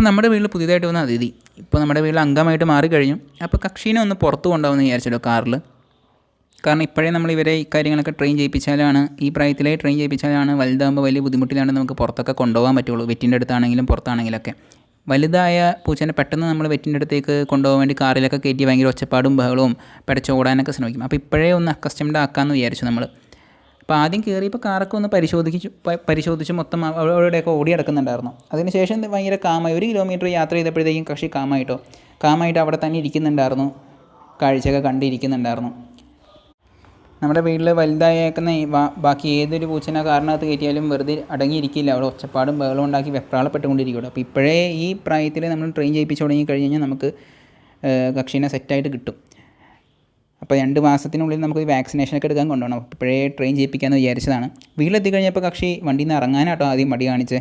അപ്പോൾ നമ്മുടെ വീട്ടിൽ പുതിയതായിട്ട് വന്ന അതിഥി ഇപ്പോൾ നമ്മുടെ വീട്ടിൽ അംഗമായിട്ട് മാറിക്കഴിഞ്ഞു. അപ്പോൾ കക്ഷീനെ ഒന്ന് പുറത്ത് കൊണ്ടുപോകുമെന്ന് വിചാരിച്ചല്ലോ കാറിൽ. കാരണം ഇപ്പോഴേ നമ്മൾ ഇവരെ ഈ കാര്യങ്ങളൊക്കെ ട്രെയിൻ ചെയ്യിപ്പിച്ചാലാണ്, ഈ പ്രായത്തിലേ ട്രെയിൻ ചെയ്യിപ്പിച്ചാലാണ് വലുതാകുമ്പോൾ വലിയ ബുദ്ധിമുട്ടിലാണ് നമുക്ക് പുറത്തൊക്കെ കൊണ്ടുപോകാൻ പറ്റുള്ളൂ. വെറ്റിൻ്റെ അടുത്താണെങ്കിലും പുറത്താണെങ്കിലൊക്കെ. വലുതായ പൂച്ചേനെ പെട്ടെന്ന് നമ്മൾ വെറ്റിൻ്റെ അടുത്തേക്ക് കൊണ്ടുപോകാൻ വേണ്ടി കാറിലൊക്കെ കയറ്റി ഭയങ്കര ഒച്ചപ്പാടും ബഹളവും പിടച്ചോടാനൊക്കെ ശ്രമിക്കും. അപ്പോൾ ഇപ്പോഴേ ഒന്ന് അക്കസ്റ്റംഡ് ആക്കാമെന്ന് വിചാരിച്ചു നമ്മൾ. അപ്പോൾ ആദ്യം കയറിയപ്പോൾ കാറൊക്കെ ഒന്ന് പരിശോധിച്ച് മൊത്തം അവിടെയൊക്കെ ഓടി നടക്കുന്നുണ്ടായിരുന്നു. അതിനുശേഷം ഭയങ്കര കാമായി 1 കിലോമീറ്റർ യാത്ര ചെയ്തപ്പോഴത്തേക്കും കക്ഷി കാമായിട്ട് അവിടെ തന്നെ ഇരിക്കുന്നുണ്ടായിരുന്നു, കാഴ്ചയൊക്കെ കണ്ടിരിക്കുന്നുണ്ടായിരുന്നു. നമ്മുടെ വീട്ടിൽ വലുതായേക്കുന്ന ബാക്കി ഏതൊരു പൂച്ചനെ കാറിനകത്ത് കയറ്റിയാലും വെറുതെ അടങ്ങിയിരിക്കില്ല, അവിടെ ഒച്ചപ്പാടും ബഹളവും ഉണ്ടാക്കി വെപ്രാളപ്പെട്ടുകൊണ്ടിരിക്കുകയുള്ളൂ. അപ്പോൾ ഇപ്പോഴേ ഈ പ്രായത്തിൽ നമ്മൾ ട്രെയിൻ ചെയ്യിപ്പിച്ച് തുടങ്ങി കഴിഞ്ഞ് കഴിഞ്ഞാൽ നമുക്ക് കക്ഷീനെ സെറ്റായിട്ട് കിട്ടും. അപ്പോൾ 2 മാസത്തിനുള്ളിൽ നമുക്ക് വാക്സിനേഷനൊക്കെ എടുക്കാൻ കൊണ്ടുപോകണം. ഇപ്പോഴേ ട്രെയിൻ ചെയ്യിപ്പിക്കാമെന്ന് വിചാരിച്ചതാണ്. വീട്ടിലെത്തി കഴിഞ്ഞപ്പോൾ കക്ഷി വണ്ടിയിൽ നിന്ന് ഇറങ്ങാനാട്ടോ ആദ്യം മടി കാണിച്ചത്.